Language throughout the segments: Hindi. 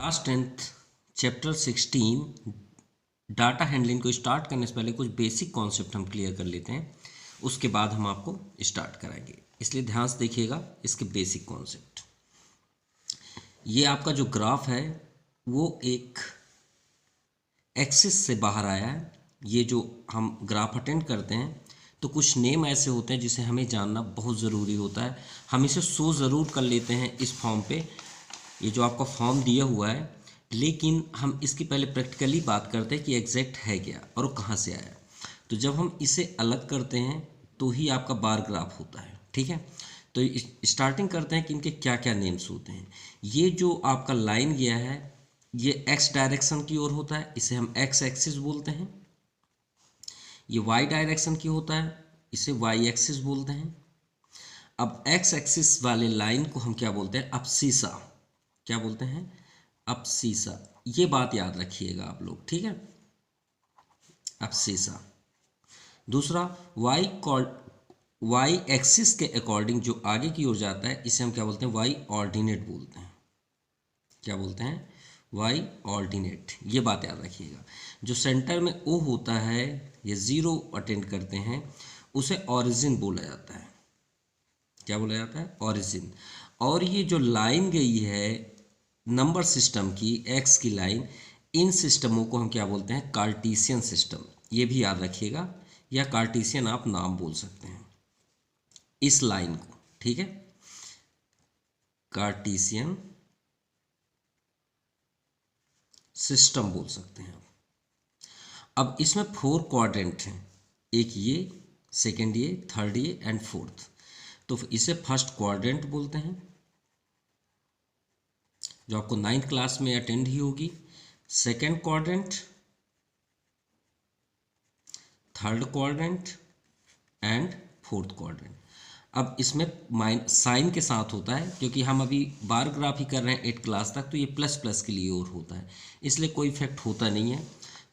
Class 10th chapter 16 data handling को स्टार्ट करने से पहले कुछ बेसिक कॉन्सेप्ट हम क्लियर कर लेते हैं, उसके बाद हम आपको स्टार्ट कराएंगे। इसलिए ध्यान से देखिएगा इसके बेसिक कॉन्सेप्ट। ये आपका जो ग्राफ है वो एक एक्सिस से बाहर आया है। ये जो हम ग्राफ अटेंड करते हैं तो कुछ नेम ऐसे होते हैं जिसे हमें जानना बहुत ज़रूरी होता है। हम इसे शो ज़रूर कर लेते हैं इस फॉर्म पे, ये जो आपका फॉर्म दिया हुआ है, लेकिन हम इसकी पहले प्रैक्टिकली बात करते हैं कि एग्जैक्ट है क्या और वो कहाँ से आया। तो जब हम इसे अलग करते हैं तो ही आपका बार ग्राफ होता है। ठीक है, तो स्टार्टिंग करते हैं कि इनके क्या क्या नेम्स होते हैं। ये जो आपका लाइन गया है ये एक्स डायरेक्शन की ओर होता है, इसे हम एक्स एक्सिस बोलते हैं। ये वाई डायरेक्शन की होता है, इसे वाई एक्सिस बोलते हैं। अब एक्स एक्सिस वाले लाइन को हम क्या बोलते हैं? अब्सीसा। क्या बोलते हैं? अब्सीसा। ये बात याद रखिएगा आप लोग, ठीक है, अब्सीसा। दूसरा वाई एक्सिस के अकॉर्डिंग जो आगे की ओर जाता है इसे हम क्या बोलते हैं? वाई ऑर्डिनेट बोलते हैं। क्या बोलते हैं? Y ordinate. ये बात याद रखिएगा। जो सेंटर में ओ होता है, ये जीरो अटेंड करते हैं, उसे ऑरिजिन बोला जाता है। क्या बोला जाता है? ऑरिजिन। और ये जो लाइन गई है नंबर सिस्टम की, एक्स की लाइन, इन सिस्टमों को हम क्या बोलते हैं? कार्टीसियन सिस्टम। ये भी याद रखिएगा, या कार्टीसियन आप नाम बोल सकते हैं इस लाइन को, ठीक है, कार्टीसियन सिस्टम बोल सकते हैं। अब इसमें 4 क्वाड्रेंट हैं, एक ये, सेकंड ये, थर्ड ये एंड फोर्थ। तो इसे फर्स्ट क्वाड्रेंट बोलते हैं, जो आपको 9th क्लास में अटेंड ही होगी। Second quadrant, third quadrant and fourth quadrant. अब इसमें साइन के साथ होता है, क्योंकि हम अभी बार ग्राफ ही कर रहे हैं 8 क्लास तक, तो ये प्लस प्लस के लिए और होता है, इसलिए कोई इफेक्ट होता नहीं है।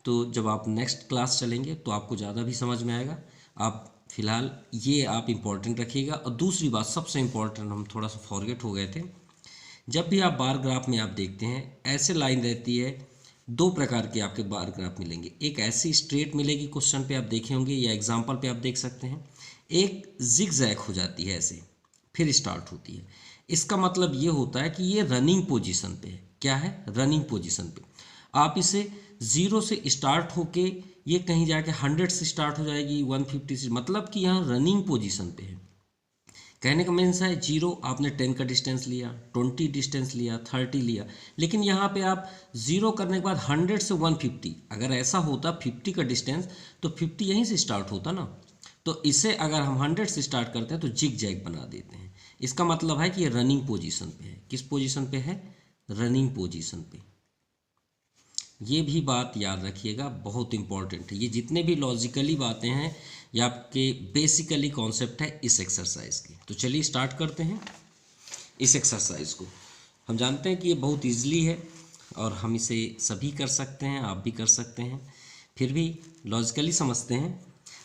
तो जब आप नेक्स्ट क्लास चलेंगे तो आपको ज़्यादा भी समझ में आएगा। आप फिलहाल ये आप इम्पोर्टेंट रखिएगा। और दूसरी बात सबसे इम्पोर्टेंट, हम थोड़ा सा फॉरगेट हो गए थे, जब भी आप बार ग्राफ में आप देखते हैं ऐसे लाइन रहती है, दो प्रकार के आपके बार ग्राफ मिलेंगे। एक ऐसी स्ट्रेट मिलेगी, क्वेश्चन पे आप देखे होंगे या एग्जाम्पल पे आप देख सकते हैं। एक जिग जैग हो जाती है ऐसे, फिर स्टार्ट होती है। इसका मतलब ये होता है कि ये रनिंग पोजीशन पे है। क्या है? रनिंग पोजीशन पे। आप इसे 0 से स्टार्ट होके ये कहीं जाके 100 से स्टार्ट हो जाएगी, 150 से, मतलब कि यहाँ रनिंग पोजीशन पे है। कहने का मीन्स है 0 आपने 10 का डिस्टेंस लिया, 20 डिस्टेंस लिया, 30 लिया, लेकिन यहाँ पे आप 0 करने के बाद 100 से 150, अगर ऐसा होता 50 का डिस्टेंस तो 50 यहीं से स्टार्ट होता ना। तो इसे अगर हम 100 से स्टार्ट करते हैं तो जिग जैग बना देते हैं। इसका मतलब है कि ये रनिंग पोजीशन पे है। किस पोजीशन पे है? रनिंग पोजीशन पे। ये भी बात याद रखिएगा, बहुत इंपॉर्टेंट है। ये जितने भी लॉजिकली बातें हैं ये आपके बेसिकली कॉन्सेप्ट है इस एक्सरसाइज के। तो चलिए स्टार्ट करते हैं इस एक्सरसाइज को। हम जानते हैं कि ये बहुत ईजिली है और हम इसे सभी कर सकते हैं, आप भी कर सकते हैं, फिर भी लॉजिकली समझते हैं।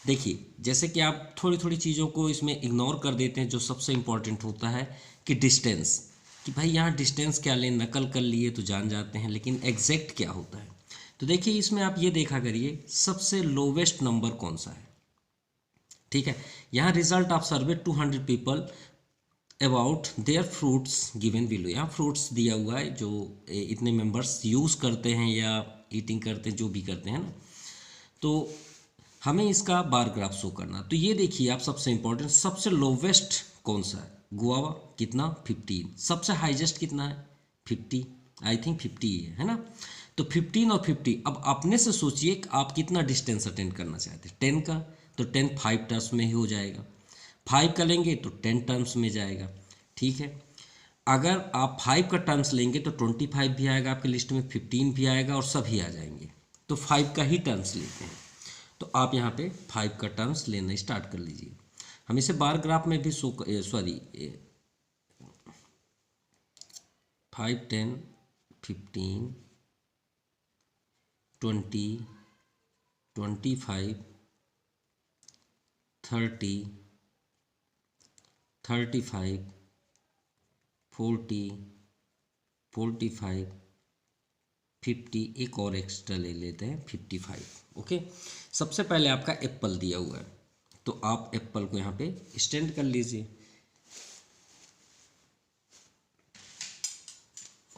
देखिए, जैसे कि आप थोड़ी थोड़ी चीज़ों को इसमें इग्नोर कर देते हैं, जो सबसे इम्पॉर्टेंट होता है कि डिस्टेंस, कि भाई यहाँ डिस्टेंस क्या लें, नकल कर लिए तो जान जाते हैं, लेकिन एग्जैक्ट क्या होता है। तो देखिए इसमें आप ये देखा करिए सबसे लोवेस्ट नंबर कौन सा है। ठीक है, यहाँ result of survey 200 people about their fruits given below. यहाँ फ्रूट्स दिया हुआ है जो इतने मेंबर्स यूज़ करते हैं या ईटिंग करते हैं, जो भी करते हैं ना, तो हमें इसका बार ग्राफ शो करना। तो ये देखिए आप, सबसे इंपॉर्टेंट, सबसे लोवेस्ट कौन सा है? गुआवा। कितना? 15। सबसे हाईएस्ट कितना है? 50। आई थिंक 50 ही है ना। तो 15 और 50, अब अपने से सोचिए कि आप कितना डिस्टेंस अटेंड करना चाहते हैं। 10 का, तो 10 5 टर्म्स में ही हो जाएगा। 5 का लेंगे तो 10 टर्म्स में जाएगा। ठीक है, अगर आप 5 का टर्म्स लेंगे तो 25 भी आएगा आपके लिस्ट में, 15 भी आएगा और सभी आ जाएंगे। तो 5 का ही टर्म्स लेते हैं। तो आप यहाँ पे 5 का टर्म्स लेना स्टार्ट कर लीजिए। हम इसे बार ग्राफ में भी 5 10 15 20 25 30 35 40 45 50, एक और एक्स्ट्रा ले लेते हैं 55। ओके, सबसे पहले आपका एप्पल दिया हुआ है, तो आप एप्पल को यहाँ पे स्टैंड कर लीजिए।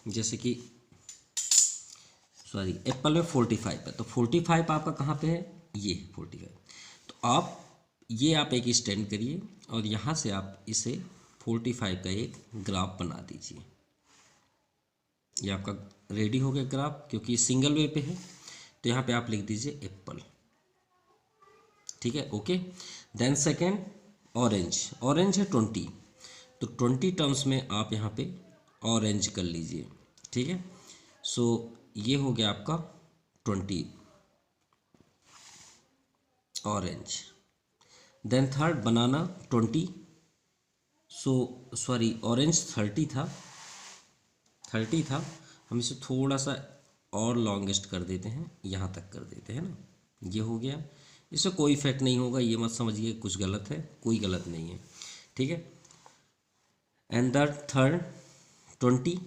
जैसे कि सॉरी, एप्पल में 45 है, तो 45 आपका कहाँ पे है, ये 45। तो आप ये आप एक स्टैंड करिए और यहाँ से आप इसे 45 का एक ग्राफ बना दीजिए। ये आपका रेडी हो गया ग्राफ, क्योंकि सिंगल वे पे है। तो यहाँ पे आप लिख दीजिए एप्पल, ठीक है। Okay, then second orange, orange है 20, तो 20 टर्म्स में आप यहाँ पे ऑरेंज कर लीजिए, ठीक है। सो ये हो गया आपका 20 ऑरेंज। देन थर्ड बनाना 20, सो सॉरी ऑरेंज 30 था, 30 था, हम इसे थोड़ा सा और लॉन्गेस्ट कर देते हैं, यहाँ तक कर देते हैं ना, ये हो गया। इससे कोई इफेक्ट नहीं होगा, ये मत समझिए कुछ गलत है, कोई गलत नहीं है, ठीक है। एंड द थर्ड 20,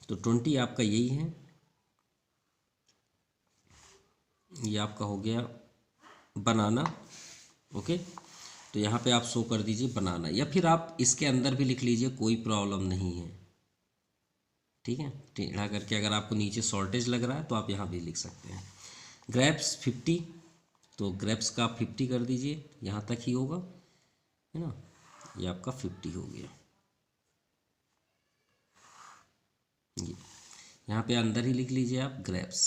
तो 20 आपका यही है, ये आपका हो गया बनाना। ओके, तो यहाँ पे आप शो कर दीजिए बनाना, या फिर आप इसके अंदर भी लिख लीजिए, कोई प्रॉब्लम नहीं है, ठीक है। टेढ़ा करके अगर आपको नीचे शॉर्टेज लग रहा है तो आप यहाँ भी लिख सकते हैं। ग्रेप्स 50, तो ग्रेप्स का आप 50 कर दीजिए, यहाँ तक ही होगा, है ना, ये आपका 50 हो गया। ये यहाँ पे अंदर ही लिख लीजिए आप ग्रेप्स,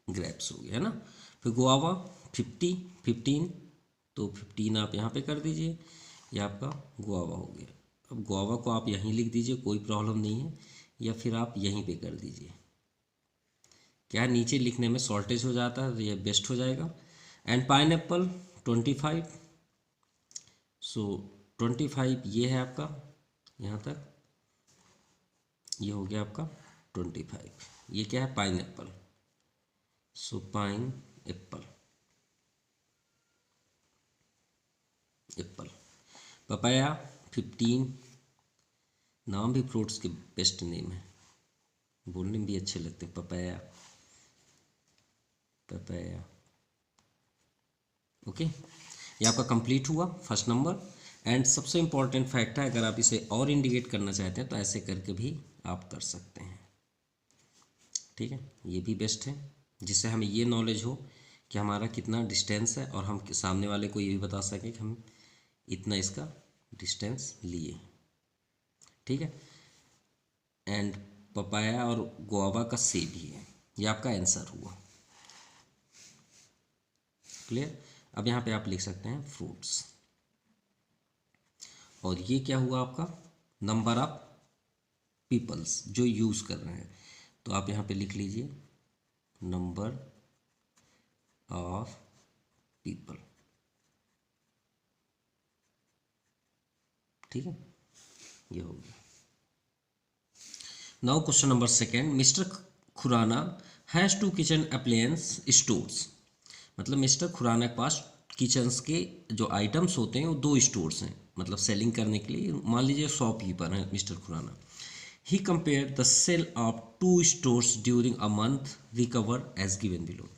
ग्रेप्स हो गया, है ना। फिर गुआवा 50, 15, तो 15 आप यहाँ पे कर दीजिए, ये आपका गुआवा हो गया। अब गुआवा को आप यहीं लिख दीजिए, कोई प्रॉब्लम नहीं है, या फिर आप यहीं पे कर दीजिए, क्या नीचे लिखने में शॉर्टेज हो जाता है, तो ये बेस्ट हो जाएगा। एंड पाइनएप्पल 25, सो 25 ये है आपका, यहाँ तक ये हो गया आपका 25, ये क्या है पाइनएप्पल, सो पाइन एप्पल, एप्पल। पपाया 15, नाम भी फ्रूट्स के बेस्ट नेम है, बोलने में भी अच्छे लगते हैं, पपाया, पपाया। ओके, ये आपका कंप्लीट हुआ फर्स्ट नंबर। एंड सबसे इम्पॉर्टेंट फैक्ट है, अगर आप इसे और इंडिकेट करना चाहते हैं तो ऐसे करके भी आप कर सकते हैं, ठीक है। ये भी बेस्ट है, जिससे हमें ये नॉलेज हो कि हमारा कितना डिस्टेंस है, और हम सामने वाले को ये भी बता सकें कि हम इतना इसका डिस्टेंस लिए, ठीक है। एंड पपाया और गुआवा का सेब ही है, ये आपका आंसर हुआ, क्लियर। अब यहाँ पे आप लिख सकते हैं फ्रूट्स, और ये क्या हुआ आपका नंबर ऑफ पीपल्स जो यूज़ कर रहे हैं, तो आप यहाँ पे लिख लीजिए नंबर ऑफ पीपल, ठीक है, ये हो गया। Now question number second, mister Khurana has 2 kitchen appliance stores, मतलब मिस्टर खुराना के पास किचन्स के जो आइटम्स होते हैं वो 2 स्टोर्स हैं, मतलब सेलिंग करने के लिए। मान लीजिए शॉपकीपर हैं mister Khurana, he compare the sale of 2 stores during a month recover as given below,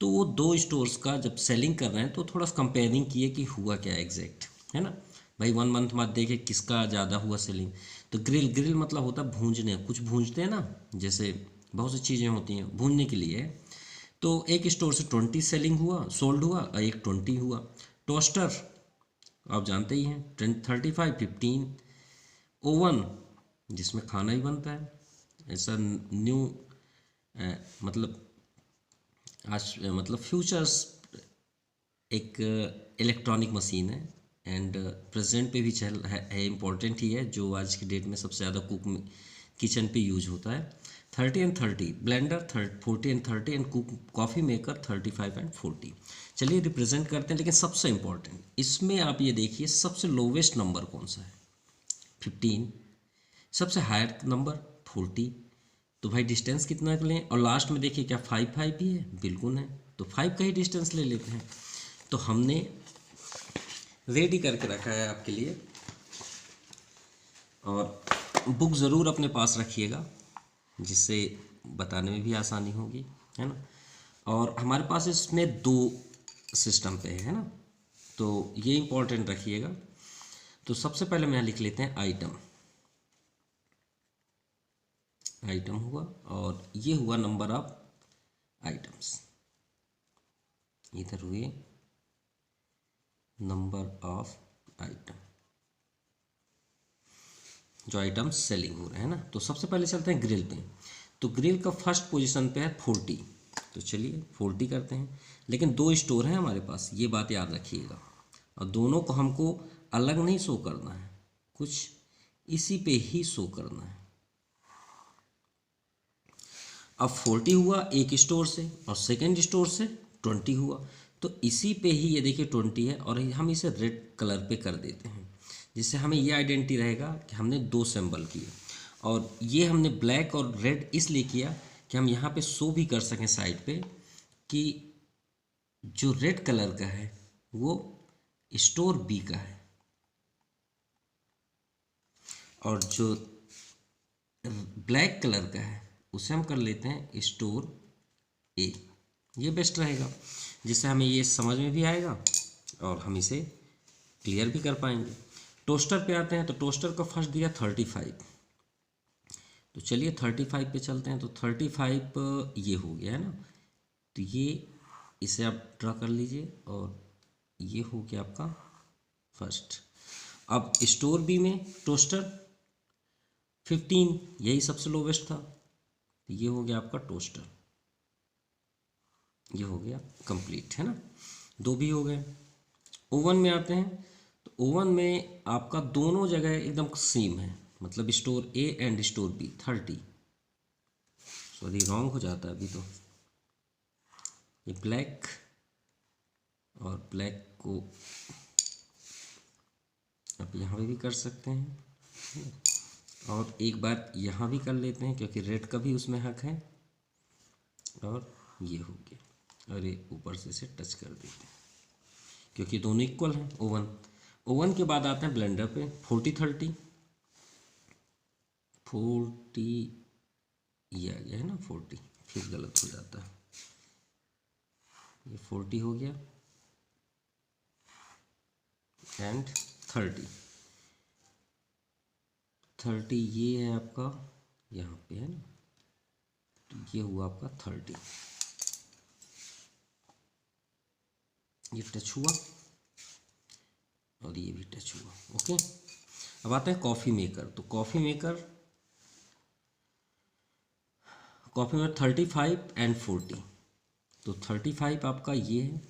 तो वो 2 स्टोर्स का जब सेलिंग कर रहे हैं तो थोड़ा सा कंपेयरिंग किए कि हुआ क्या एग्जैक्ट, है ना भाई, 1 मंथ बाद देखे किसका ज़्यादा हुआ सेलिंग। तो ग्रिल, ग्रिल मतलब होता है भूंजने, कुछ भूंजते हैं ना, जैसे बहुत सी चीज़ें होती हैं भूंजने के लिए, तो एक स्टोर से 20 सेलिंग हुआ, सोल्ड हुआ, और एक 20 हुआ। टोस्टर आप जानते ही हैं 35, 15। ओवन जिसमें खाना ही बनता है, ऐसा न्यू मतलब आज मतलब फ्यूचर्स एक इलेक्ट्रॉनिक मशीन है, एंड प्रेजेंट पे भी चल है इम्पोर्टेंट ही है, जो आज की डेट में सबसे ज़्यादा कुक किचन पे यूज होता है। 30 and 30 blender, 40 and 30 and cook coffee maker 35 and 40। चलिए रिप्रेजेंट करते हैं, लेकिन सबसे इम्पोर्टेंट इसमें आप ये देखिए सबसे लोवेस्ट नंबर कौन सा है, 15, सबसे हायर नंबर 40, तो भाई डिस्टेंस कितना कर लें, और लास्ट में देखिए क्या 5 5 भी है, बिल्कुल है, तो 5 का ही डिस्टेंस ले लेते हैं। तो हमने रेडी करके रखा है आपके लिए, और बुक ज़रूर अपने पास रखिएगा, जिससे बताने में भी आसानी होगी, है ना। और हमारे पास इसमें 2 सिस्टम पे है ना, तो ये इम्पोर्टेंट रखिएगा। तो सबसे पहले मैं लिख लेते हैं आइटम। आइटम हुआ और ये हुआ नंबर ऑफ आइटम्स, इधर हुए नंबर ऑफ आइटम, जो आइटम्स सेलिंग हो रहे हैं ना। तो सबसे पहले चलते हैं ग्रिल पे। तो ग्रिल का फर्स्ट पोजीशन पे है 40, तो चलिए 40 करते हैं। लेकिन 2 स्टोर हैं हमारे पास, ये बात याद रखिएगा, और दोनों को हमको अलग नहीं शो करना है, कुछ इसी पे ही शो करना है। अब 40 हुआ एक स्टोर से और सेकेंड स्टोर से 20 हुआ, तो इसी पे ही ये देखिए 20 है, और हम इसे रेड कलर पे कर देते हैं, जिससे हमें ये आइडेंटिटी रहेगा कि हमने 2 सिंबल किए। और ये हमने ब्लैक और रेड इसलिए किया कि हम यहाँ पे शो भी कर सकें साइड पे कि जो रेड कलर का है वो स्टोर बी का है, और जो ब्लैक कलर का है उसे हम कर लेते हैं स्टोर ए। ये बेस्ट रहेगा, जिससे हमें ये समझ में भी आएगा और हम इसे क्लियर भी कर पाएंगे। टोस्टर पे आते हैं, तो टोस्टर का फर्स्ट दिया 35, तो चलिए 35 पे चलते हैं। तो 35 ये हो गया है ना, तो ये इसे आप ड्रा कर लीजिए, और ये हो गया आपका फर्स्ट। अब स्टोर बी में टोस्टर 15, यही सबसे लोवेस्ट था, तो ये हो गया आपका टोस्टर, ये हो गया कंप्लीट, है ना, 2 भी हो गए। ओवन में आते हैं, तो ओवन में आपका दोनों जगह एकदम सेम है, मतलब store A and store B 30, sorry wrong हो जाता है अभी, तो ये ब्लैक और ब्लैक को आप यहाँ पे भी कर सकते हैं, और एक बार यहाँ भी कर लेते हैं क्योंकि रेड का भी उसमें हक है, और ये हो गया, और ये ऊपर से इसे टच कर देते हैं क्योंकि दोनों इक्वल हैं। ओवन के बाद आते हैं ब्लेंडर पे। 40-30, 40 ये आ गया है ना, 40 फिर गलत हो जाता है, ये 40 हो गया एंड 30 ये है आपका यहाँ पे, है ना, तो ये हुआ आपका 30, ये टच हुआ और ये भी टच हुआ। ओके, अब आते हैं कॉफ़ी मेकर। तो कॉफ़ी मेकर 35 एंड 40, तो 35 आपका ये है,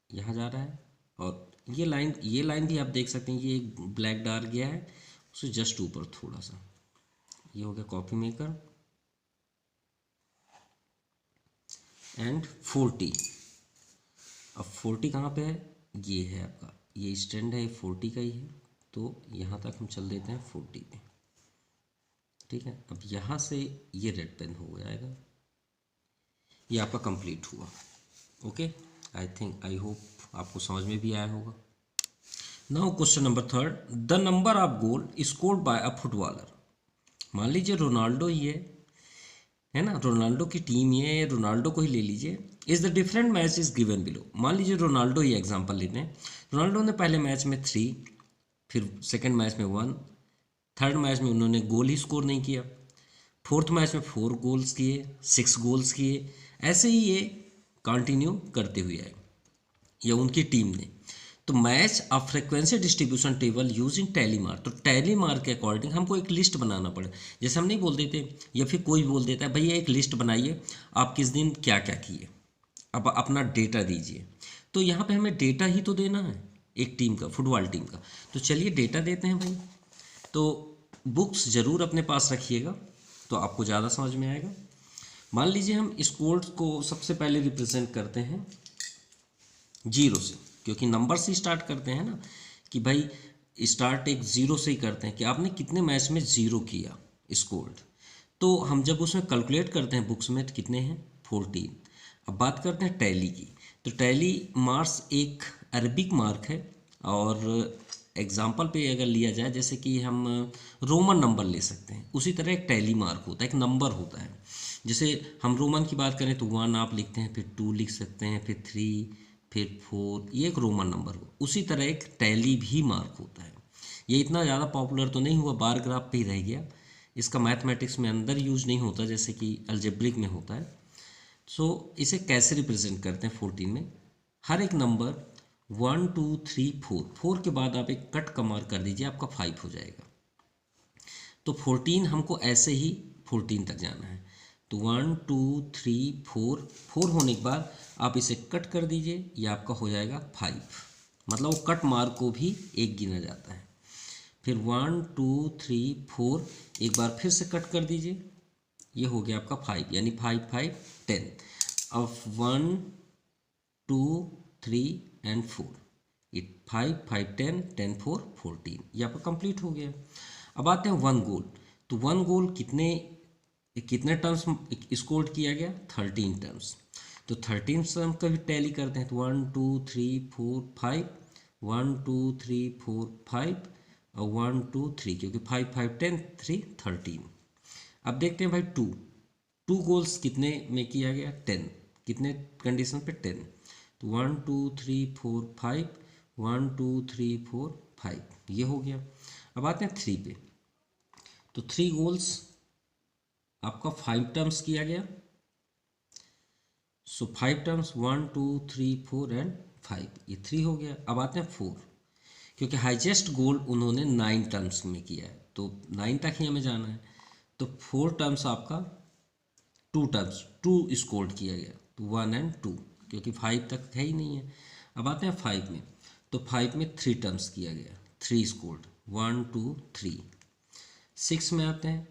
यहाँ जा रहा है, और ये लाइन भी आप देख सकते हैं, ये एक ब्लैक डार्क गया है उससे जस्ट ऊपर थोड़ा सा, ये हो गया कॉफ़ी मेकर एंड 40। अब 40 कहाँ पे है, ये है आपका, ये स्टैंड है, 40 का ही है, तो यहाँ तक हम चल देते हैं 40 पे, ठीक है। अब यहाँ से ये रेड पेन हो जाएगा, ये आपका कंप्लीट हुआ। ओके, आई होप आपको समझ में भी आया होगा। Now question number 3, the number of goal scored by a footballer. मान लीजिए रोनाल्डो ही है ना, रोनाल्डो की टीम ये है, रोनाल्डो को ही ले लीजिए। Is the different match is given below. मान लीजिए रोनाल्डो ही एग्जांपल लेते हैं, रोनाल्डो ने पहले मैच में 3, फिर सेकंड मैच में 1, थर्ड मैच में उन्होंने गोल ही स्कोर नहीं किया, फोर्थ मैच में 4 गोल्स किए, 6 गोल्स किए, ऐसे ही ये कंटिन्यू करते हुए आए, या उनकी टीम ने। तो match of frequency distribution table use in टैलीमार। तो टैलीमार के अकॉर्डिंग हमको एक लिस्ट बनाना पड़े, जैसे हम नहीं बोल देते या फिर कोई बोल देता है भैया एक लिस्ट बनाइए आप किस दिन क्या क्या किए, अब अपना डेटा दीजिए। तो यहाँ पे हमें डेटा ही तो देना है एक टीम का, फुटबॉल टीम का। तो चलिए डेटा देते हैं भाई। तो बुक्स ज़रूर अपने पास रखिएगा तो आपको ज़्यादा समझ में आएगा। मान लीजिए हम स्कोर्स को सबसे पहले रिप्रेजेंट करते हैं 0 से, क्योंकि नंबर से स्टार्ट करते हैं ना, कि भाई स्टार्ट एक 0 से ही करते हैं कि आपने कितने मैच में 0 किया स्कोर्ड। तो हम जब उसमें कैलकुलेट करते हैं बुक्स में तो कितने हैं 14। अब बात करते हैं टैली की। तो टैली मार्क्स एक अरबिक मार्क है और एग्जाम्पल पे अगर लिया जाए, जैसे कि हम रोमन नंबर ले सकते हैं, उसी तरह एक टैली मार्क होता है, एक नंबर होता है। जैसे हम रोमन की बात करें तो 1 आप लिखते हैं, फिर 2 लिख सकते हैं, फिर 3, फिर 4, ये एक रोमन नंबर हो। उसी तरह एक टैली भी मार्क होता है। ये इतना ज़्यादा पॉपुलर तो नहीं हुआ, बार ग्राफ पे ही रह गया। इसका मैथमेटिक्स में अंदर यूज नहीं होता जैसे कि अलजेब्रिक में होता है। सो इसे कैसे रिप्रेजेंट करते हैं 14 में? हर एक नंबर 1 2 3 4 के बाद आप एक कट का मार्क कर दीजिए, आपका 5 हो जाएगा। तो 14 हमको ऐसे ही 14 तक जाना है। तो 1 2 3 4 होने के बाद आप इसे कट कर दीजिए, ये आपका हो जाएगा 5। मतलब वो कट मार्क को भी एक गिना जाता है। फिर 1 2 3 4 एक बार फिर से कट कर दीजिए, ये हो गया आपका 5, यानी 5 5 10। अब 1 2 3 एंड 4, ये 5 5 10 10 4 14, ये आपका कंप्लीट हो गया। अब आते हैं वन गोल। तो वन गोल कितने कितने टर्म्स स्कोर किया गया? 13 टर्म्स। तो 13 टर्म का भी टैली करते हैं। तो 1 2 3 4 5, 1 2 3 4 5 और 1 2 3, क्योंकि 5 5 10 3 13। अब देखते हैं भाई टू गोल्स कितने में किया गया? 10। कितने कंडीशन पे? 10। तो 1 2 3 4 5, 1 2 3 4 5, ये हो गया। अब आते हैं 3 पे। तो 3 गोल्स आपका 5 टर्म्स किया गया। सो 5 टर्म्स 1 2 3 4 एंड 5, ये 3 हो गया। अब आते हैं 4, क्योंकि हाईएस्ट गोल उन्होंने 9 टर्म्स में किया है, तो 9 तक ही हमें जाना है। तो 4 टर्म्स आपका 2 टर्म्स 2 स्कोर्ड किया गया, तो 1 एंड 2, क्योंकि 5 तक है ही नहीं है। अब आते हैं 5 में। तो 5 में 3 टर्म्स किया गया, 3 स्कोर्ड, 1 2 3। 6 में आते हैं।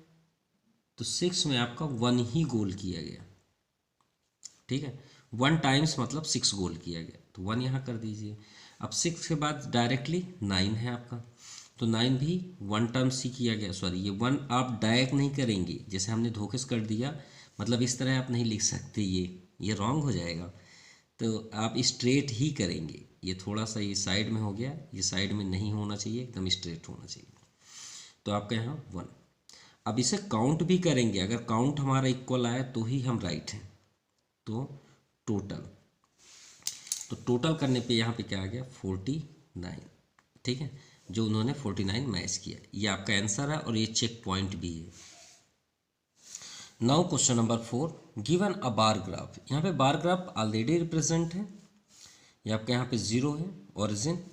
तो 6 में आपका 1 ही गोल किया गया, ठीक है। 1 टाइम्स मतलब 6 गोल किया गया, तो 1 यहाँ कर दीजिए। अब 6 के बाद डायरेक्टली 9 है आपका। तो 9 भी 1 टर्म्स ही किया गया। सॉरी, ये 1 आप डायरेक्ट नहीं करेंगे, जैसे हमने धोखे से कर दिया, मतलब इस तरह आप नहीं लिख सकते, ये रॉन्ग हो जाएगा। तो आप स्ट्रेट ही करेंगे। ये थोड़ा सा ये साइड में हो गया, ये साइड में नहीं होना चाहिए, एकदम स्ट्रेट होना चाहिए। तो आपका यहाँ 1। अब इसे काउंट भी करेंगे, अगर काउंट हमारा इक्वल आया तो ही हम राइट हैं। तो टोटल, तो टोटल करने पे यहाँ पे क्या आ गया? 49, ठीक है, जो उन्होंने 49 मैच किया। ये आपका आंसर है और ये चेक पॉइंट भी है। Now question number 4, given a bar graph. यहाँ पे बार ग्राफ ऑलरेडी रिप्रेजेंट है, ये आपके यहाँ पे 0 है। Origin,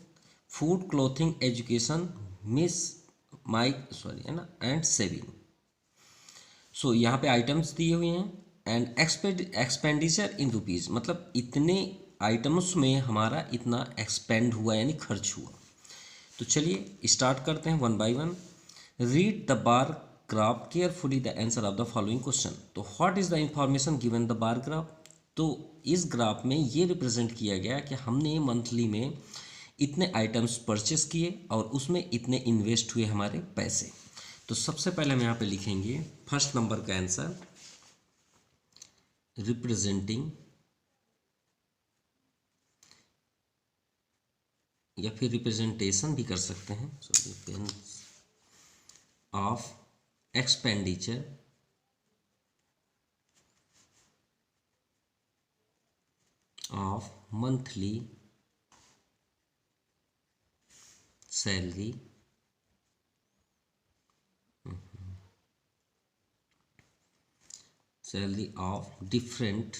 food, clothing, education, miss mike, sorry है ना, एंड सेविंग। सो यहाँ पे आइटम्स दिए हुए हैं एंड एक्सपेंडिचर इन रुपीज़, मतलब इतने आइटम्स में हमारा इतना एक्सपेंड हुआ यानी खर्च हुआ। तो चलिए स्टार्ट करते हैं 1 by 1। Read the bar graph carefully the answer of the following question. तो what is the information given the bar graph? तो इस ग्राफ में ये रिप्रेजेंट किया गया कि हमने मंथली में इतने आइटम्स परचेस किए और उसमें इतने इन्वेस्ट हुए हमारे पैसे। तो सबसे पहले हम यहाँ पे लिखेंगे फर्स्ट नंबर का आंसर, रिप्रेजेंटिंग, या फिर रिप्रेजेंटेशन भी कर सकते हैं, sorry, pen, of expenditure of monthly salary of different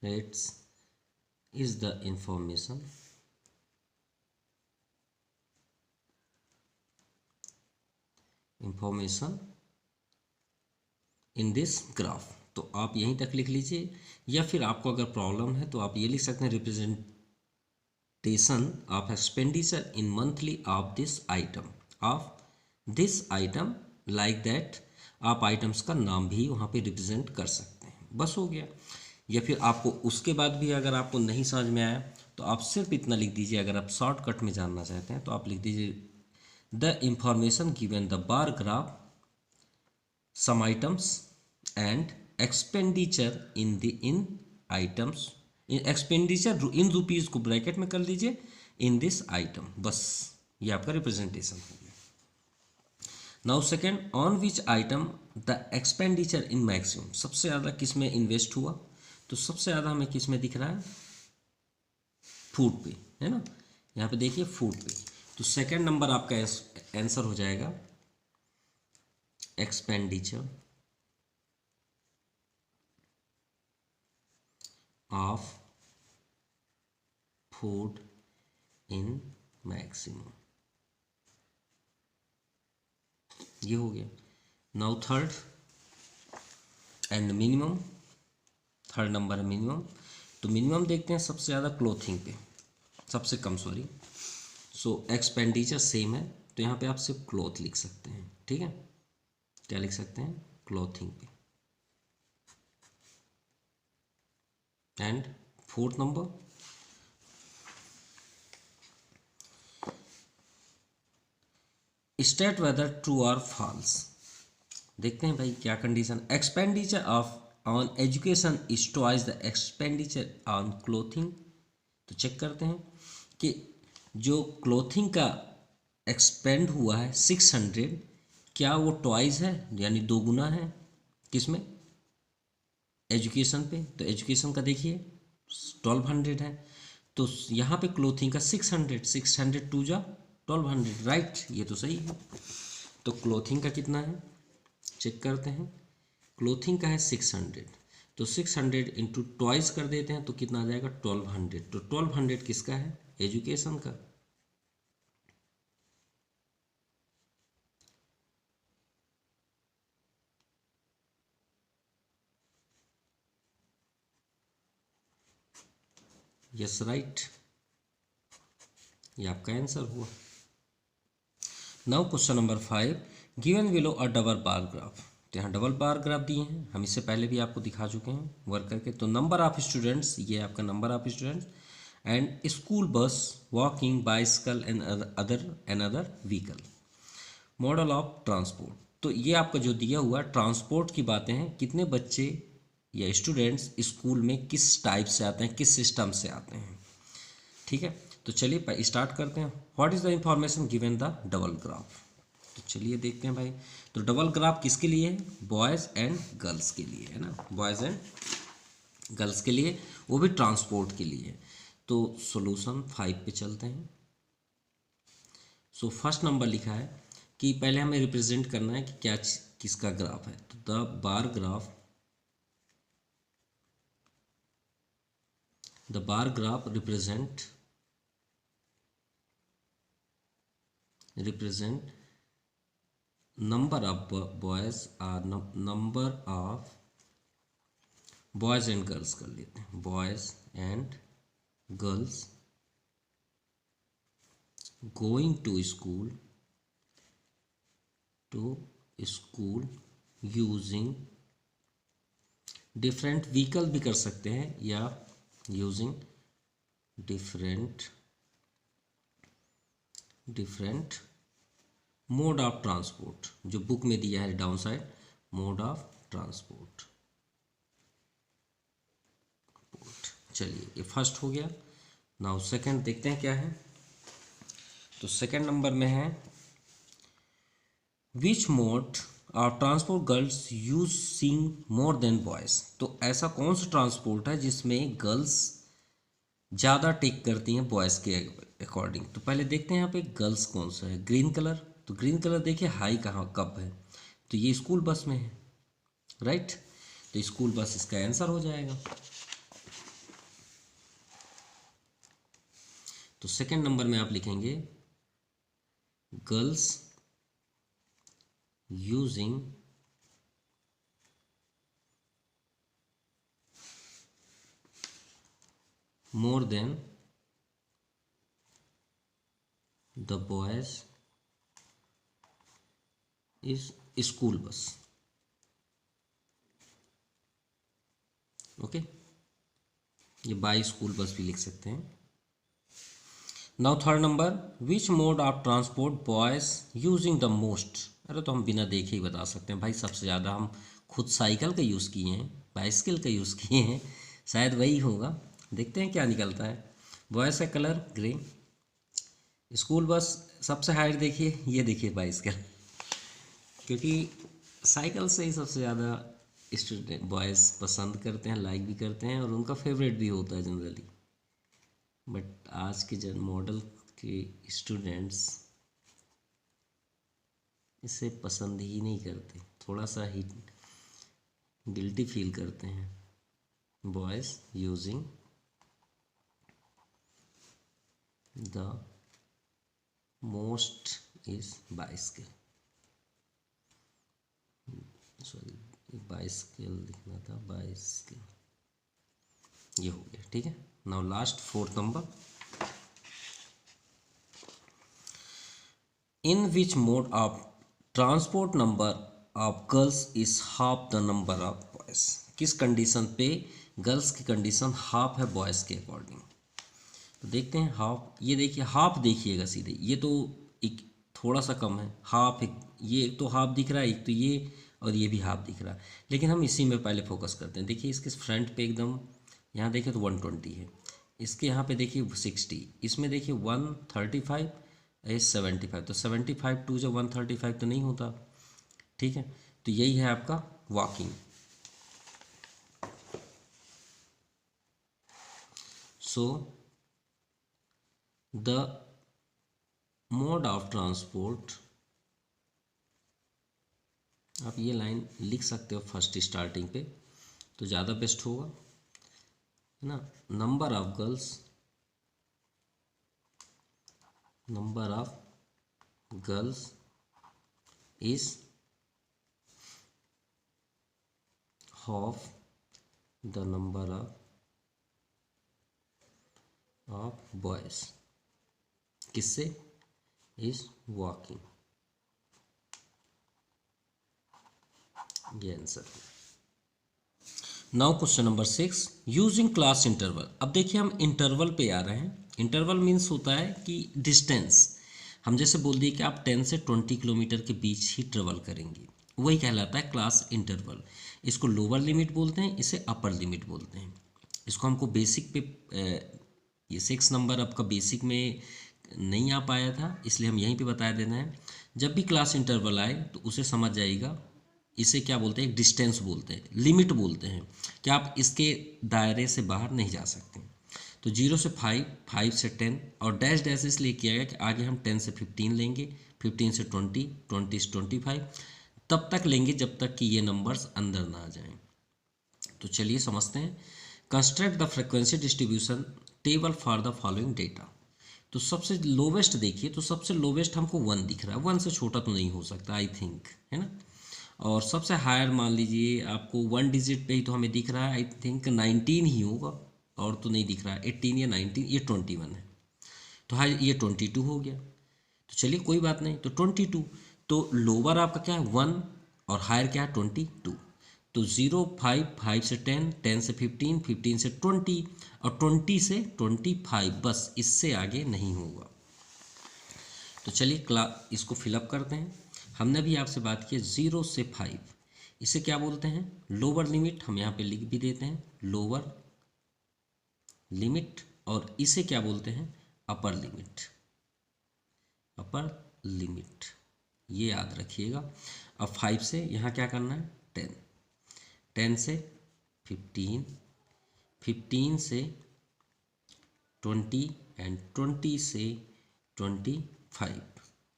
rates is the information in this graph। तो आप यहीं तक लिख लीजिए, या फिर आपको अगर प्रॉब्लम है तो आप ये लिख सकते हैं, representation of expenditure in monthly of this item like that. आप आइटम्स का नाम भी वहाँ पे रिप्रेजेंट कर सकते हैं, बस हो गया। या फिर आपको उसके बाद भी अगर आपको नहीं समझ में आया तो आप सिर्फ इतना लिख दीजिए। अगर आप शॉर्टकट में जानना चाहते हैं तो आप लिख दीजिए the information given the bar graph, some items and expenditure in items, expenditure in rupees को ब्रैकेट में कर लीजिए, इन दिस आइटम, बस ये आपका रिप्रेजेंटेशन हो गया। Now second, on which item the expenditure in maximum, सबसे ज़्यादा किस में इन्वेस्ट हुआ, तो सबसे ज़्यादा हमें किस में दिख रहा है, फूड पे, है ना, यहाँ पे देखिए फूड पे। तो सेकेंड नंबर आपका आंसर हो जाएगा expenditure of food in maximum, ये हो गया। Now third and minimum, third number है मिनिमम। तो मिनिमम देखते हैं सबसे ज़्यादा क्लोथिंग पे, सबसे कम सॉरी, सो एक्सपेंडिचर सेम है, तो यहाँ पे आप सिर्फ क्लॉथ लिख सकते हैं, ठीक है, क्या लिख सकते हैं, क्लॉथिंग पे। And fourth number, state whether true और फॉल्स, देखते हैं भाई क्या condition, expenditure of on education is twice the expenditure on clothing. तो चेक करते हैं कि जो क्लोथिंग का एक्सपेंड हुआ है 600, क्या वो ट्वाइस है, यानी दो गुना है, किसमें, एजुकेशन पे। तो एजुकेशन का देखिए 1200 है, तो यहाँ पे क्लोथिंग का 600, 600 टू जा 1200, राइट, ये तो सही है। तो क्लोथिंग का कितना है, चेक करते हैं, क्लोथिंग का है 600, तो 600 इंटू ट्वाइस कर देते हैं तो कितना आ जाएगा 1200, तो 1200 किसका है, एजुकेशन का। यस राइट, ये आपका आंसर हुआ। Now question number 5, given below अ डबल बार ग्राफ। तो यहाँ डबल बार ग्राफ दिए हैं, हम इससे पहले भी आपको दिखा चुके हैं वर्क करके। तो नंबर ऑफ स्टूडेंट्स, ये आपका number of students, and school bus, walking, bicycle and other vehicle, model of transport. तो ये आपका जो दिया हुआ ट्रांसपोर्ट की बातें हैं, कितने बच्चे या स्टूडेंट्स स्कूल में किस टाइप से आते हैं, किस सिस्टम से आते हैं, ठीक है। तो चलिए स्टार्ट करते हैं। What is the information given the double graph. तो चलिए देखते हैं भाई, तो डबल ग्राफ किसके लिए है, बॉयज़ एंड गर्ल्स के लिए, है ना, बॉयज़ एंड गर्ल्स के लिए, वो भी ट्रांसपोर्ट के लिए। तो सॉल्यूशन 5 पे चलते हैं। सो फर्स्ट नंबर लिखा है कि पहले हमें रिप्रेजेंट करना है कि क्या किसका ग्राफ है। तो the bar graph, the bar graph represent number of boys or number of boys and girls कर लेते हैं, boys and girls going to school using different vehicle भी कर सकते हैं, या using different mode of transport, जो बुक में दिया है down side, mode of transport. चलिए ये फर्स्ट हो गया। नाउ सेकंड देखते हैं क्या है। तो सेकंड नंबर में है which mode of transport girls using more than boys. तो ऐसा कौन सा ट्रांसपोर्ट है जिसमें गर्ल्स ज़्यादा टेक करती हैं बॉयज़ के अकॉर्डिंग। तो पहले देखते हैं यहाँ पे गर्ल्स कौन सा है, ग्रीन कलर। तो ग्रीन कलर देखिए हाई कहाँ कब है, तो ये स्कूल बस में है, राइट, तो स्कूल बस इसका आंसर हो जाएगा। तो सेकंड नंबर में आप लिखेंगे girls using more then the boys is school bus. Okay, ये बाई स्कूल बस भी लिख सकते हैं। Now third number, which mode of transport boys using the most. अरे तो हम बिना देखे ही बता सकते हैं भाई, सबसे ज़्यादा हम खुद साइकिल का यूज़ किए हैं, बाइसिकल का यूज़ किए हैं, शायद वही होगा, देखते हैं क्या निकलता है। बॉयज़ का कलर ग्रे। स्कूल बस सबसे हाइट देखिए, ये देखिए बाइसिकल, क्योंकि साइकिल से ही सबसे ज़्यादा स्टूडेंट बॉयज़ पसंद करते हैं, लाइक भी करते हैं और उनका फेवरेट भी होता है जनरली। बट आज के जन मॉडल के स्टूडेंट्स इसे पसंद ही नहीं करते, थोड़ा सा ही गिल्टी फील करते हैं। Boys using the most is bicycle, sorry bicycle लिखना था, बाइसिकल, ये हो गया। ठीक है, now last 4th number, in which mode of transport number of girls is half the number of boys. किस कंडीशन पे गर्ल्स की कंडीशन हाफ है बॉयज़ के अकॉर्डिंग। तो देखते हैं हाफ, ये देखिए हाफ देखिएगा सीधे, ये तो एक थोड़ा सा कम है, हाफ एक, ये एक तो हाफ दिख रहा है, एक तो ये और ये भी हाफ दिख रहा है, लेकिन हम इसी में पहले फोकस करते हैं। देखिए इसके फ्रंट पे एकदम यहाँ देखिए तो 120 है, इसके यहाँ पे देखिए 60, इसमें देखिए 135 इज 75, तो 75 टू जो 135 तो नहीं होता। ठीक है, तो यही है आपका walking. So the mode of transport, आप ये लाइन लिख सकते हो फर्स्ट स्टार्टिंग पे तो ज़्यादा बेस्ट होगा, है ना। Number of girls, number of girls is half the number of boys, किससे, इज वॉकिंग, ये answer. Now question number 6, using class interval. अब देखिए हम इंटरवल पे आ रहे हैं। इंटरवल मीन्स होता है कि डिस्टेंस, हम जैसे बोल दिए कि आप 10 से 20 किलोमीटर के बीच ही ट्रेवल करेंगे, वही कहलाता है क्लास इंटरवल। इसको लोअर लिमिट बोलते हैं, इसे अपर लिमिट बोलते हैं। इसको हमको बेसिक पे ये 6 नंबर आपका बेसिक में नहीं आ पाया था, इसलिए हम यहीं पे बता देना है। जब भी क्लास इंटरवल आए तो उसे समझ जाइएगा, इसे क्या बोलते हैं, डिस्टेंस बोलते हैं, लिमिट बोलते हैं कि आप इसके दायरे से बाहर नहीं जा सकते। तो 0 से 5, 5 से 10 और डैश डैश इसलिए किया गया कि आगे हम 10 से 15 लेंगे, 15 से 20, 20 से 25, तब तक लेंगे जब तक कि ये नंबर्स अंदर ना आ जाएं। तो चलिए समझते हैं। Construct the frequency distribution table for the following data. तो सबसे लोवेस्ट देखिए, तो सबसे लोवेस्ट हमको 1 दिख रहा है, 1 से छोटा तो नहीं हो सकता आई थिंक, है ना। और सबसे हायर मान लीजिए आपको 1 डिजिट पे ही तो हमें दिख रहा है, आई थिंक 19 ही होगा, और तो नहीं दिख रहा है 18 या 19, ये 21 है। तो हाँ ये 22 हो गया। तो चलिए कोई बात नहीं, तो 22, तो लोअर आपका क्या है 1 और हायर क्या है 22। तो 0, 5, 5 से 10, 10 से 15, 15 से 20 और 20 से 25, बस इससे आगे नहीं होगा। तो चलिए इसको फिलअप करते हैं। हमने भी आपसे बात की 0 से 5, इसे क्या बोलते हैं, लोअर लिमिट, हम यहाँ पे लिख भी देते हैं लोअर लिमिट, और इसे क्या बोलते हैं, अपर लिमिट, अपर लिमिट, ये याद रखिएगा। अब 5 से यहाँ क्या करना है 10, 10 से 15, 15 से 20 एंड 20 से 25,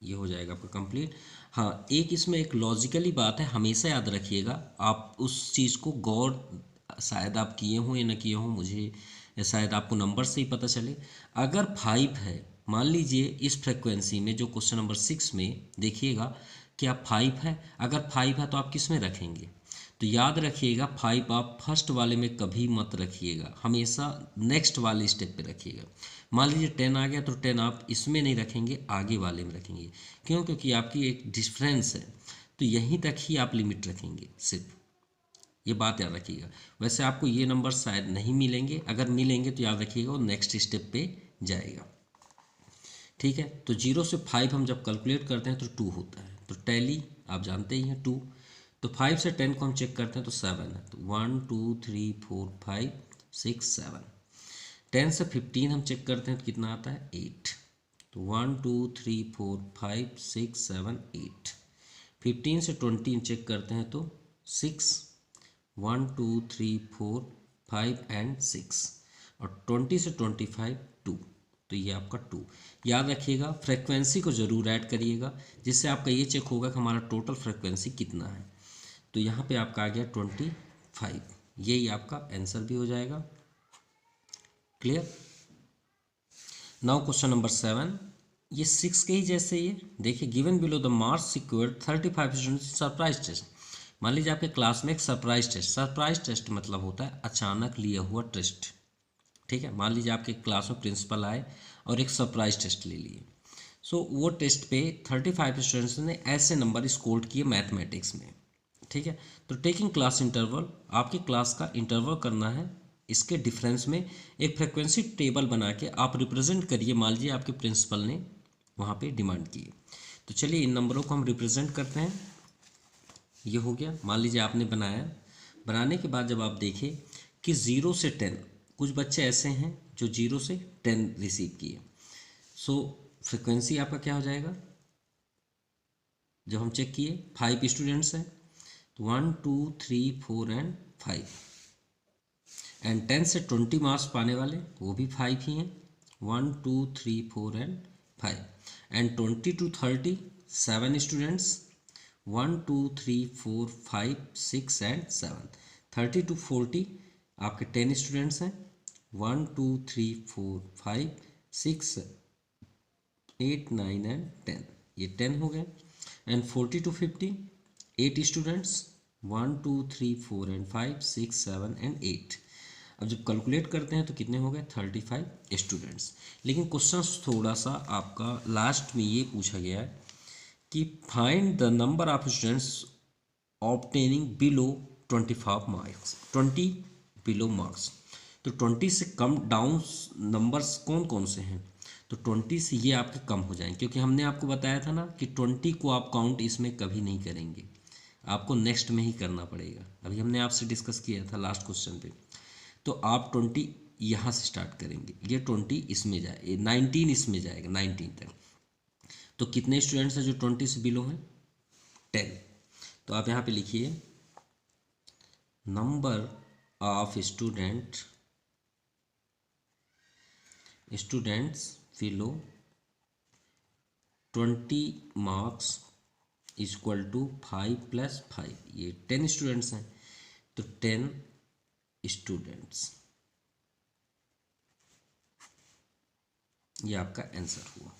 ये हो जाएगा आपका कंप्लीट। हाँ एक इसमें एक लॉजिकली बात है, हमेशा याद रखिएगा, आप उस चीज़ को गौर शायद आप किए हों या न किए हों, मुझे शायद आपको नंबर से ही पता चले। अगर 5 है, मान लीजिए इस फ्रिक्वेंसी में जो क्वेश्चन नंबर 6 में देखिएगा कि आप 5 है, अगर 5 है तो आप किस में रखेंगे, तो याद रखिएगा 5 आप फर्स्ट वाले में कभी मत रखिएगा, हमेशा नेक्स्ट वाले स्टेप पे रखिएगा। मान लीजिए 10 आ गया तो 10 आप इसमें नहीं रखेंगे, आगे वाले में रखेंगे। क्यों, क्योंकि आपकी एक डिफरेंस है, तो यहीं तक ही आप लिमिट रखेंगे सिर्फ, ये बात याद रखिएगा। वैसे आपको ये नंबर शायद नहीं मिलेंगे, अगर मिलेंगे तो याद रखिएगा वो नेक्स्ट स्टेप पे जाएगा। ठीक है, तो 0 से 5 हम जब कैलकुलेट करते हैं तो 2 होता है, तो टैली आप जानते ही हैं 2। तो 5 से 10 को हम चेक करते हैं तो 7 है, तो 1 2 3 4 5 6 7। 10 से 15 हम चेक करते हैं तो कितना आता है 8। तो 1 2 3 4 5 6 7 8। 15 से 20 चेक करते हैं तो 6 1 2 3 4 5 एंड 6। और 20 से 25 2। तो ये आपका 2। याद रखिएगा फ्रीक्वेंसी को ज़रूर ऐड करिएगा, जिससे आपका ये चेक होगा कि हमारा टोटल फ्रीक्वेंसी कितना है। तो यहाँ पे आपका आ गया 25। यही आपका आंसर भी हो जाएगा। क्लियर। नाउ क्वेश्चन नंबर 7, ये 6 के ही जैसे ये देखिए, given below the marks secured 35 students surprise test. मान लीजिए आपके क्लास में एक सरप्राइज टेस्ट मतलब होता है अचानक लिया हुआ टेस्ट। ठीक है, मान लीजिए आपके क्लास में प्रिंसिपल आए और एक सरप्राइज टेस्ट ले लिए। सो वो टेस्ट पे 35 स्टूडेंट्स ने ऐसे नंबर स्कोर किए मैथमेटिक्स में। ठीक है, तो टेकिंग क्लास इंटरवल, आपकी क्लास का इंटरवल करना है। इसके डिफरेंस में एक फ्रिक्वेंसी टेबल बना के आप रिप्रेजेंट करिए। मान लीजिए आपके प्रिंसिपल ने वहाँ पे डिमांड की। तो चलिए इन नंबरों को हम रिप्रेजेंट करते हैं। ये हो गया, मान लीजिए आपने बनाया। बनाने के बाद जब आप देखें कि 0 से 10, कुछ बच्चे ऐसे हैं जो 0 से 10 रिसीव किए। सो फ्रिक्वेंसी आपका क्या हो जाएगा, जब हम चेक किए 5 स्टूडेंट्स हैं तो 1 2 3 4 एंड 5। एंड 10 से 20 मार्क्स पाने वाले वो भी 5 ही हैं, 1 2 3 4 and 5। And 20 to 30 7 students, 1 2 3 4 5 6 and 7। 30 to 40 आपके 10 स्टूडेंट्स हैं, 1 2 3 4 5 6 8 9 एंड 10। ये 10 हो गए। And 40 to 50 8 students, 1 2 3 4 and 5 6 7 and 8। अब जब कैलकुलेट करते हैं तो कितने हो गए 35 स्टूडेंट्स। लेकिन क्वेश्चन थोड़ा सा आपका लास्ट में ये पूछा गया है कि find the number of students obtaining below 25 marks, 20 below marks. तो 20 से कम डाउन नंबर्स कौन कौन से हैं, तो 20 से ये आपके कम हो जाएंगे, क्योंकि हमने आपको बताया था ना कि 20 को आप काउंट इसमें कभी नहीं करेंगे, आपको नेक्स्ट में ही करना पड़ेगा। अभी हमने आपसे डिस्कस किया था लास्ट क्वेश्चन पे। तो आप 20 यहाँ से स्टार्ट करेंगे, ये 20 इसमें जाए, 19 इसमें जाएगा 19 तक। तो कितने स्टूडेंट्स हैं जो 20 से बिलो हैं 10। तो आप यहाँ पे लिखिए number of students below 20 marks equal to 5 + 5। ये 10 स्टूडेंट्स हैं तो 10 स्टूडेंट्स, ये आपका आंसर हुआ।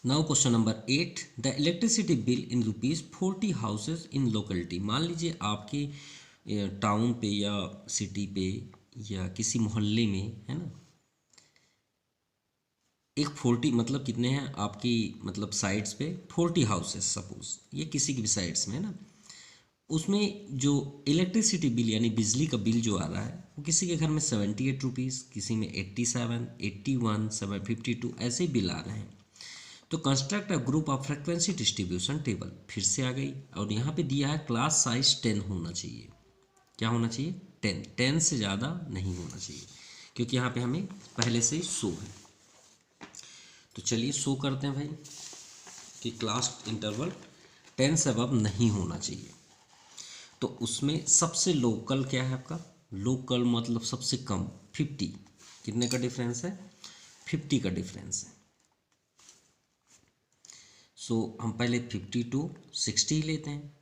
Now question number 8, the electricity bill in ₹40 houses in locality. मान लीजिए आपके टाउन पे या सिटी पे या किसी मोहल्ले में है ना, एक 40 मतलब कितने हैं आपकी मतलब साइड्स पे 40 हाउसेज, सपोज ये किसी की भी साइड्स में है ना, उसमें जो इलेक्ट्रिसिटी बिल यानी बिजली का बिल जो आ रहा है वो किसी के घर में 78 रुपीज़, किसी में 87 81 752 ऐसे ही बिल आ रहे हैं। तो construct a group of frequency distribution table, फिर से आ गई और यहाँ पे दिया है क्लास साइज 10 होना चाहिए। क्या होना चाहिए 10 से ज़्यादा नहीं होना चाहिए, क्योंकि यहाँ पे हमें पहले से ही शो है। तो चलिए शो करते हैं भाई कि क्लास इंटरवल 10 से अब नहीं होना चाहिए। तो उसमें सबसे लोकल क्या है आपका, लोकल मतलब सबसे कम 50। कितने का डिफरेंस है 50 का डिफरेंस है। सो हम पहले 50 to 60 लेते हैं।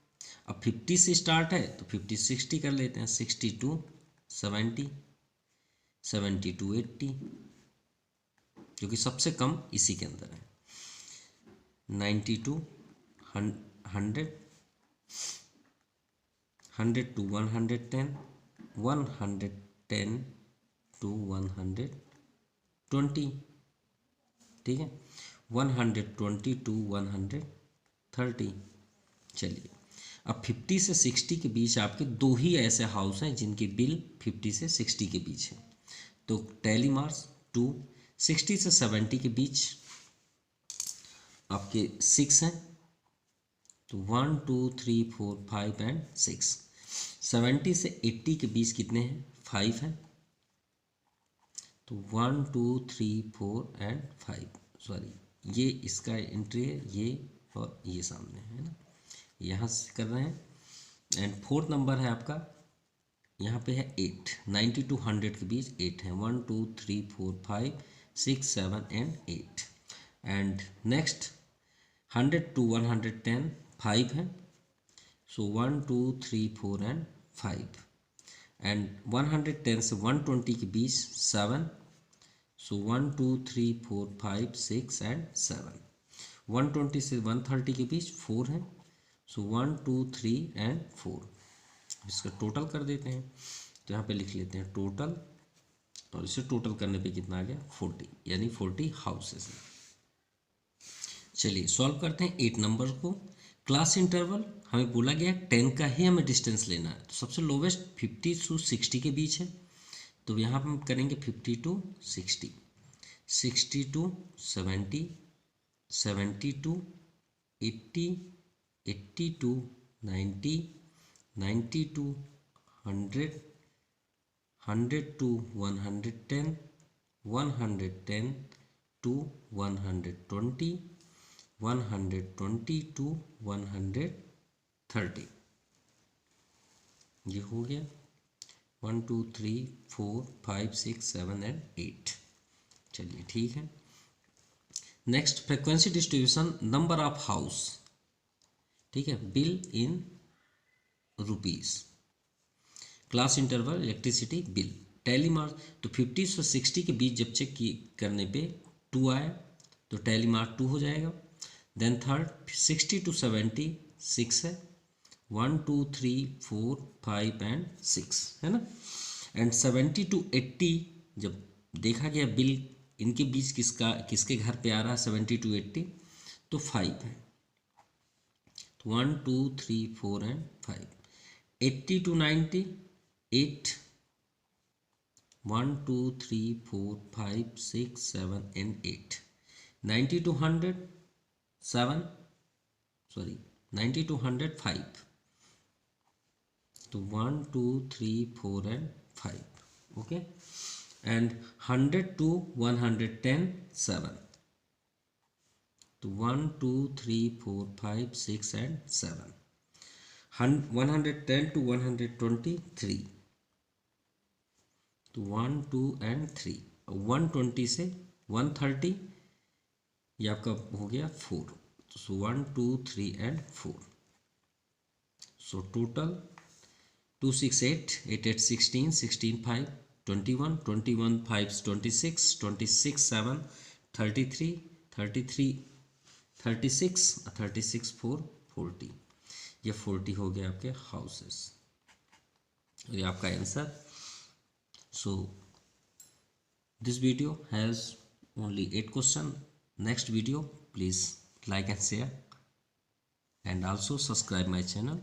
अब 50 से स्टार्ट है तो 50 60 कर लेते हैं, 60 to 70 70 to 80, क्योंकि सबसे कम इसी के अंदर है। 90 to 100 100 to 110 110 to 120, ठीक है, 120 to 130। चलिए अब 50 से 60 के बीच आपके दो ही ऐसे हाउस हैं जिनके बिल 50 से 60 के बीच है। तो टैली मार्क्स 2, 60 से 70 के बीच आपके 6 हैं, तो 1 2 3 4 5 एंड 6। 70 से 80 के बीच कितने हैं 5 है, तो 1 2 3 4 एंड 5, सॉरी ये इसका एंट्री है, ये और ये सामने है ना, यहाँ से कर रहे हैं। एंड फोर्थ नंबर है आपका, यहाँ पे है 8, 90 to 100 के बीच 8 है, 1 2 3 4 5 6 7 एंड 8। एंड नेक्स्ट 100 to 110 5 है, सो 1 2 3 4 एंड 5। एंड 110 से 120 के बीच 7, सो 1 2 3 4 5 6 एंड 7। 120 से 130 के बीच 4 है, सो 1 2 3 एंड 4। इसका टोटल कर देते हैं, तो यहाँ पे लिख लेते हैं टोटल, और इसे टोटल करने पे कितना आ गया 40, यानी 40 हाउसेस हैं। चलिए सॉल्व करते हैं 8 नंबर को। क्लास इंटरवल हमें बोला गया 10 का ही हमें डिस्टेंस लेना है, तो सबसे लोवेस्ट 50 to 60 के बीच है, तो यहाँ पर हम करेंगे 50 to 60, 60 to 70, 70 to 80, 80 to 90, 90 to 100, 100 to 110, 110 to 120, 120 to 130। ये हो गया 1 2 3 4 5 6 7 एंड 8। चलिए ठीक है। Next frequency distribution, number of house, ठीक है, bill in rupees, class interval electricity bill, tally mark, तो 50 से 60 के बीच जब चेक करने पे 2 आया तो टैली मार्क 2 हो जाएगा। देन थर्ड 60 to 70 6 है, 1 2 3 4 5 एंड 6 है ना। एंड 70 to 80 जब देखा गया बिल इनके बीच किसके घर पे आ रहा है 70 to 80, तो 5 है, 1 2 3 4 and 5। 80 to 90 8, 1 2 3 4 5 6 7 and 8। 90 to 100 7, sorry 90 to 100 5, तो 1 2 3 4 एंड 5, ओके। एंड 100 to 110 7, तो 1 2 3 4 5 6 एंड 7। 110 to 120 3, तो 1 2 एंड 3। 120 से 130 ये आपका हो गया 4, सो 1 2 3 एंड 4। सो टोटल 2 6 8 8 8 16 16 5 21 21 5 26 26 7 33 33 36 36 4 40, ये 40 हो गया आपके हाउसेस, ये आपका answer. So this video has only 8 questions. Next video, please like and share, and also subscribe my channel.